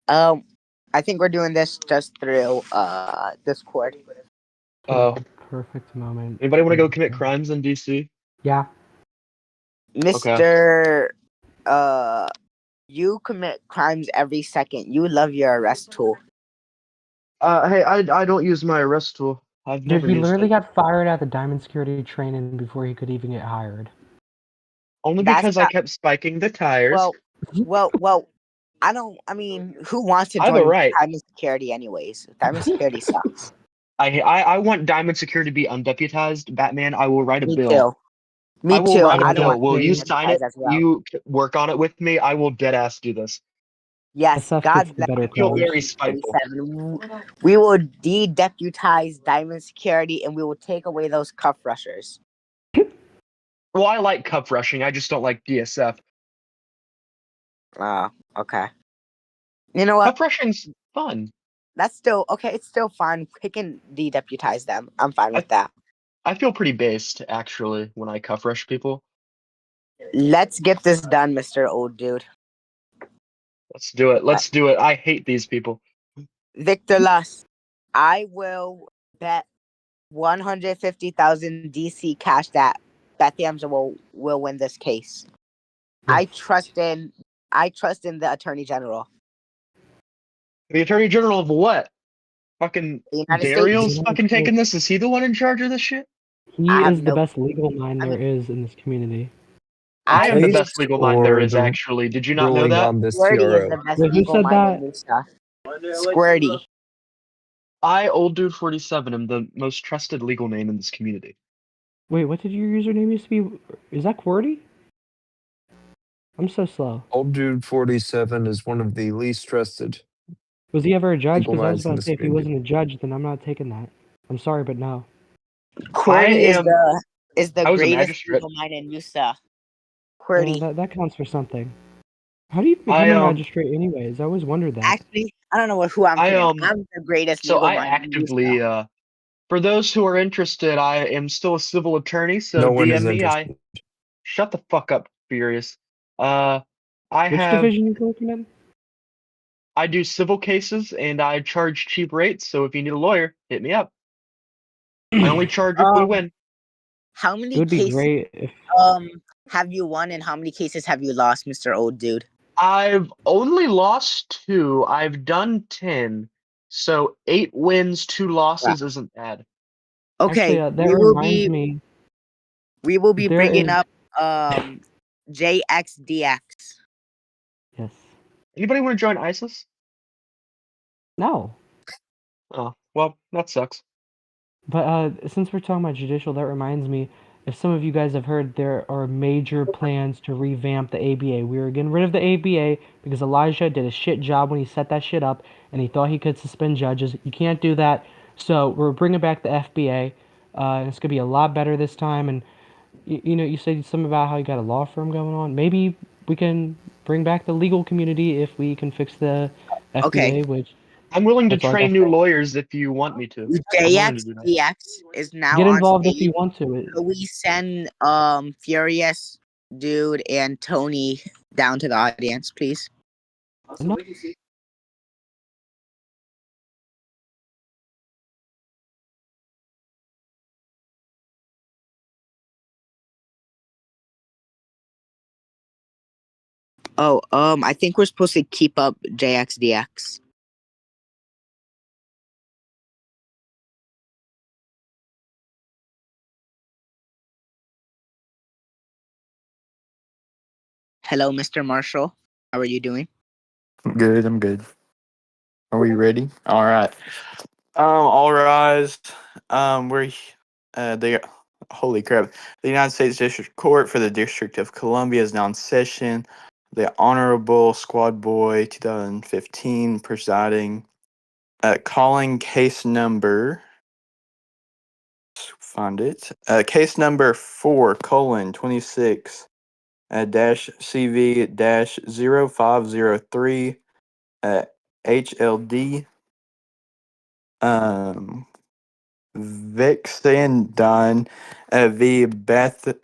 Um, I think we're doing this just through Discord. Oh, Perfect moment. anybody want to go commit crimes in DC? Yeah. Mr. You commit crimes every second. You love your arrest tool. Hey, I don't use my arrest tool. I've Dude, never he used literally it. got fired at the Diamond Security training before he could even get hired. Only That's because I not kept spiking the tires. well. I mean, who wants to I have a join right. Diamond Security anyways? Diamond Security sucks. I want Diamond Security to be undeputized. Batman, I will write a Me bill. too. Me I will too. write a I don't bill. want Will to be you sign it? deputized as well. You work on it with me. I will dead ass do this. Yes, SF God gets the bless better I feel cause. very spiteful. 47. We will de-deputize Diamond Security and we will take away those cuff rushers. Well, I like cup rushing. I just don't like DSF. Okay. You know what? Cup rushing's fun. That's still okay. It's still fine. We can de-deputize them. I'm fine with that. I feel pretty based actually when I cuff rush people. Let's get this done, Mr. Old Dude. Let's do it. Let's do it. I hate these people. Victor Lust, I will bet 150,000 DC cash that Beth Yamza will win this case. Yes. I trust in the Attorney General. The Attorney General of what? Fucking The United Dario's States. fucking taking this? Is he the one in charge of this shit? He I have is the no- best legal mind I there mean- is in this community. I am the think best legal mind there or is, the actually. Did you not know ruling that? on this Squirty is the TRO. best Wait, who legal said mind that? in this stuff. Squirty. I, Old Dude 47, am the most trusted legal name in this community. Wait, what did your username used to be? Is that QWERTY? I'm so slow. Old Dude 47 is one of the least trusted. Was he ever a judge? Legal Because I was minds in about to this say, if he community. wasn't a judge, then I'm not taking that. I'm sorry, but no. Query is the I was a greatest magistrate. legal mind in USA. Well, Query. that counts for something. How do you become I, a magistrate anyways? I always wondered that. Actually, I don't know who I'm I, kidding. I'm the greatest So legal I mind in actively, USA. for those who are interested, I am still a civil attorney, so No one DM is me. interested. Shut the fuck up, Furious. I Which have, division you working in? I do civil cases and I charge cheap rates, so if you need a lawyer, hit me up. I only charge if we win. How It many would be cases great if have you won and how many cases have you lost, Mr. Old Dude? I've only lost 2. I've done 10. So 8 wins, 2 losses isn't bad. Okay, actually that reminds me. we will be there bringing is- up JXDX. Yes. Anybody want to join ISIS? No. Oh, well, that sucks. But since we're talking about judicial, that reminds me, if some of you guys have heard, there are major plans to revamp the ABA. We are getting rid of the ABA because Elijah did a shit job when he set that shit up, and he thought he could suspend judges. You can't do that. So we're bringing back the FBA. And it's gonna be a lot better this time. And you know, you said something about how you got a law firm going on. Maybe we can bring back the legal community if we can fix the FBA, Okay. which. I'm willing to That's all I train gotta new say. lawyers if you want me to. I'm willing to do that. JXDX is now Get on involved if stage. you want to. So we send Furious Dude and Tony down to the audience, please. No. Oh, I think we're supposed to keep up JXDX. Hello, Mr. Marshall. How are you doing? Good, I'm good. Are we ready? All right. All rise. We're the holy crap. The United States District Court for the District of Columbia is now in session. The Honorable Squad Boy 2015 presiding. Calling case number. Find it. Case number 4:26 dash CV dash 0503 HLD Vixandine v. Beth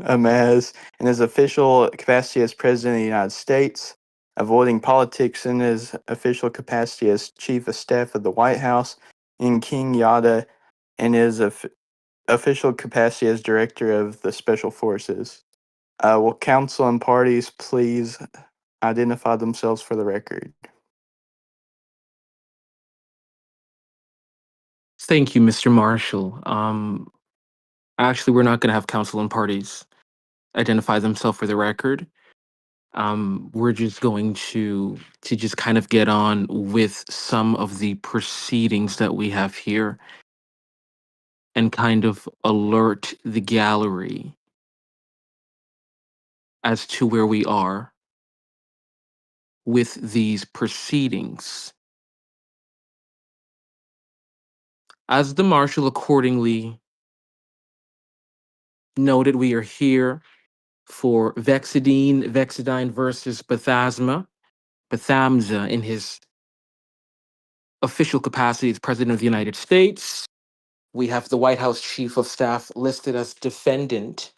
Amaz in his official capacity as President of the United States. avoiding politics in his official capacity as Chief of Staff of the White House, and King Yada in his official capacity as Director of the Special Forces. Will counsel and parties please identify themselves for the record? Thank you, Mr. Marshall. Actually, we're not going to have counsel and parties identify themselves for the record. We're just going to just kind of get on with some of the proceedings that we have here and kind of alert the gallery as to where we are with these proceedings. As the marshal accordingly noted, we are here for Vexidine versus Bethamza in his official capacity as President of the United States. We have the White House Chief of Staff listed as defendant,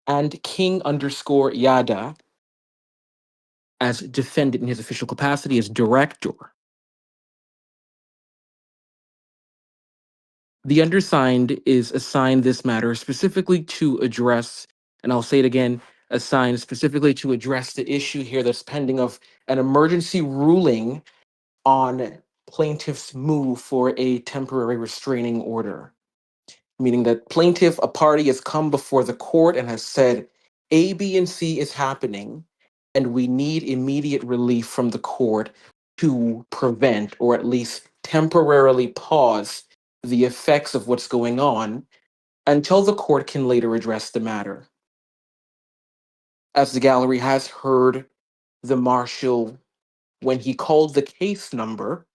and King_Yada as defendant in his official capacity as director. The undersigned is assigned this matter specifically to address, and I'll say it again, assigned specifically to address the issue here that's pending of an emergency ruling on plaintiff's move for a temporary restraining order. Meaning that plaintiff, a party, has come before the court and has said, A, B, and C is happening, and we need immediate relief from the court to prevent or at least temporarily pause the effects of what's going on until the court can later address the matter. As the gallery has heard the marshal, when he called the case number,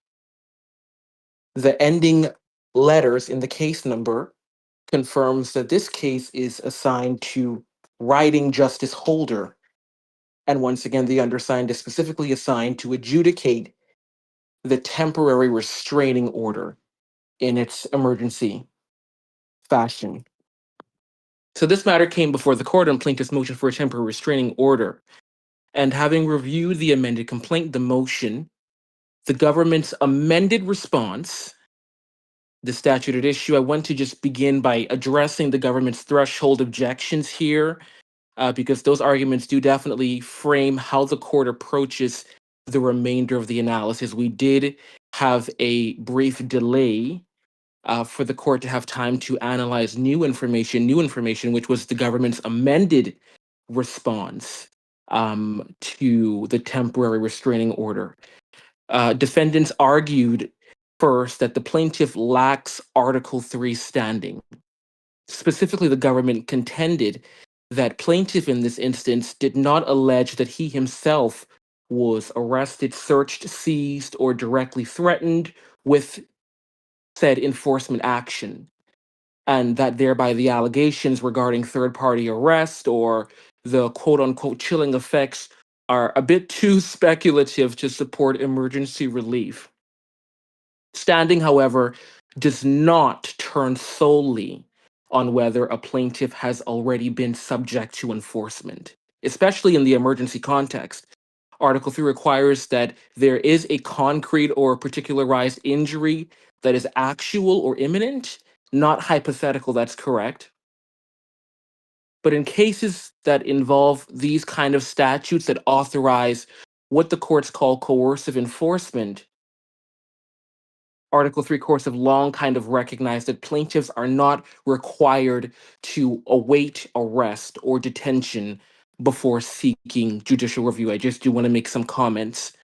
the ending letters in the case number confirms that this case is assigned to Writing Justice Holder. And once again, the undersigned is specifically assigned to adjudicate the temporary restraining order in its emergency fashion. So this matter came before the court on plaintiff's motion for a temporary restraining order. And having reviewed the amended complaint, the motion, the government's amended response, the statute at issue, I want to just begin by addressing the government's threshold objections here, because those arguments do definitely frame how the court approaches the remainder of the analysis. We did have a brief delay for the court to have time to analyze new information, which was the government's amended response to the temporary restraining order. Defendants argued first that the plaintiff lacks Article 3 standing. Specifically, the government contended that plaintiff in this instance did not allege that he himself was arrested, searched, seized, or directly threatened with said enforcement action, and that thereby the allegations regarding third-party arrest or the quote-unquote chilling effects are a bit too speculative to support emergency relief. Standing, however, does not turn solely on whether a plaintiff has already been subject to enforcement, especially in the emergency context. Article 3 requires that there is a concrete or particularized injury that is actual or imminent, not hypothetical, that's correct. But in cases that involve these kind of statutes that authorize what the courts call coercive enforcement, Article 3 courts have long kind of recognized that plaintiffs are not required to await arrest or detention before seeking judicial review. I just do want to make some comments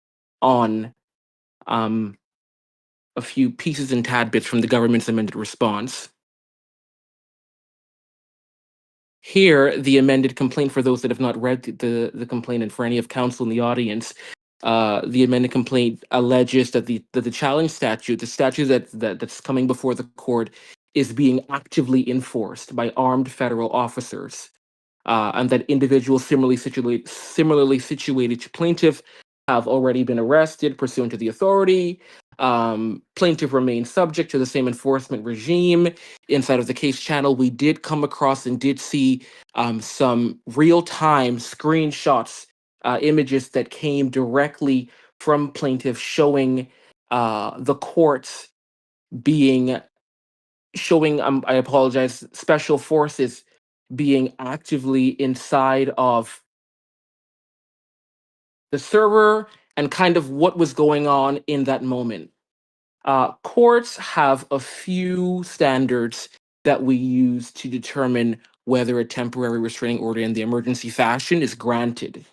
on a few pieces and tidbits from the government's amended response. Here, the amended complaint, for those that have not read the complaint, and for any of counsel in the audience, the amended complaint alleges that the challenge statute, the statute that's coming before the court, is being actively enforced by armed federal officers, and that individuals similarly situated to plaintiff have already been arrested pursuant to the authority. Plaintiff remains subject to the same enforcement regime. Inside of the case channel, we did come across and did see some real-time screenshots images that came directly from plaintiffs showing the courts showing, I apologize, special forces being actively inside of the server and kind of what was going on in that moment. Courts have a few standards that we use to determine whether a temporary restraining order in the emergency fashion is granted.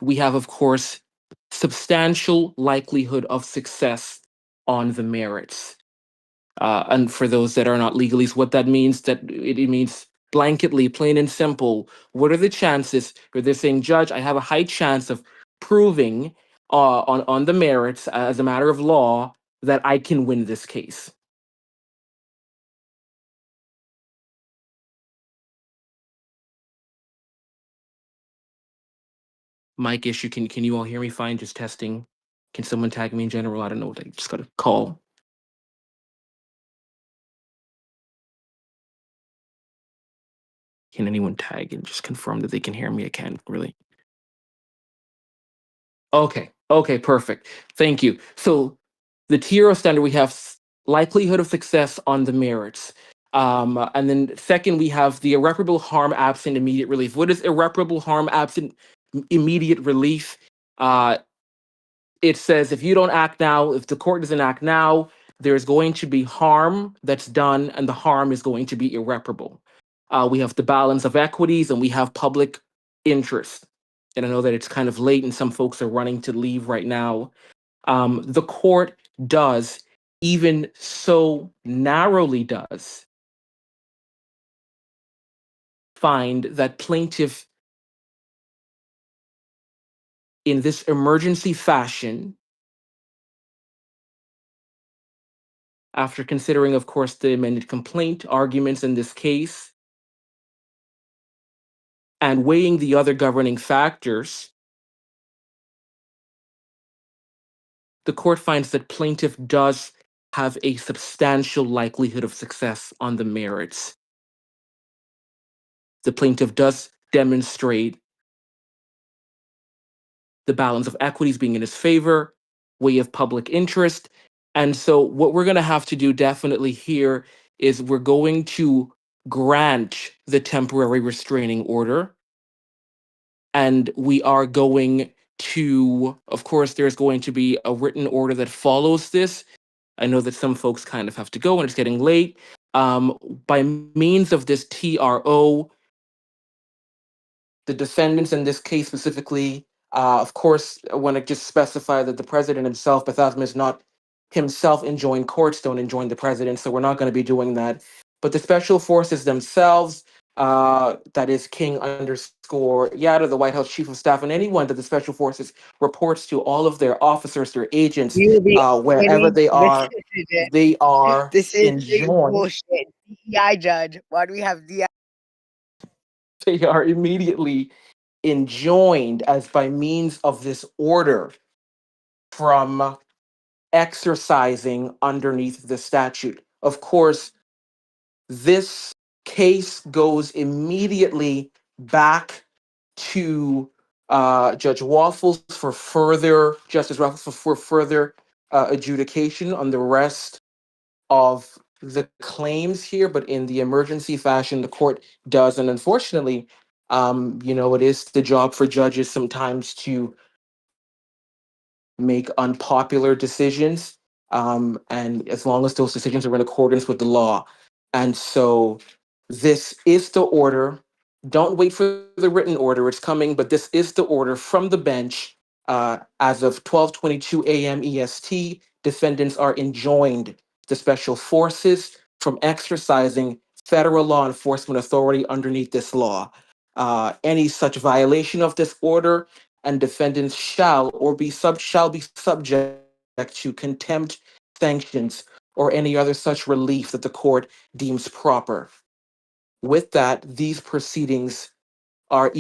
We have, of course, substantial likelihood of success on the merits. And for those that are not legalists, what that means, that it means blanketly, plain and simple, what are the chances where they're saying, Judge, I have a high chance of proving on the merits as a matter of law that I can win this case. Mic issue. Can you all hear me fine? Just testing. Can someone tag me in general? I don't know. I just got a call. Can anyone tag and just confirm that they can hear me? I can't really. Okay, perfect. Thank you. So the tier of standard, we have likelihood of success on the merits. And then second, we have the irreparable harm absent immediate relief. What is irreparable harm absent immediate relief? It says if you don't act now, if the court doesn't act now, there's going to be harm that's done, and the harm is going to be irreparable. We have the balance of equities, and we have public interest. And I know that it's kind of late and some folks are running to leave right now. The court does, even so narrowly does, find that plaintiff in this emergency fashion, after considering, of course, the amended complaint arguments in this case, and weighing the other governing factors, the court finds that plaintiff does have a substantial likelihood of success on the merits. The plaintiff does demonstrate the balance of equities being in his favor, way of public interest. And so what we're going to have to do definitely here is we're going to grant the temporary restraining order. And we are going to, of course, there's going to be a written order that follows this. I know that some folks kind of have to go and it's getting late. By means of this TRO, the defendants in this case specifically, of course, I want to just specify that the president himself, Bethasma, is not himself enjoined courts, don't enjoin the president, so we're not going to be doing that. But the special forces themselves, that is King _ Yada, the White House Chief of Staff, and anyone that the special forces reports to, all of their officers, their agents, wherever they are This is enjoined. bullshit. DEI judge. Why do we have DEI? They are immediately enjoined as by means of this order from exercising underneath the statute. Of course, this case goes immediately back to Judge Waffles for further, Justice Waffles for further adjudication on the rest of the claims here, but in the emergency fashion, the court does. And unfortunately, it is the job for judges sometimes to make unpopular decisions. And as long as those decisions are in accordance with the law. And so this is the order. Don't wait for the written order. It's coming, but this is the order from the bench. As of 12:22 a.m. EST, defendants are enjoined, the special forces, from exercising federal law enforcement authority underneath this law. Any such violation of this order, and defendants shall be subject to contempt, sanctions, or any other such relief that the court deems proper. With that, these proceedings are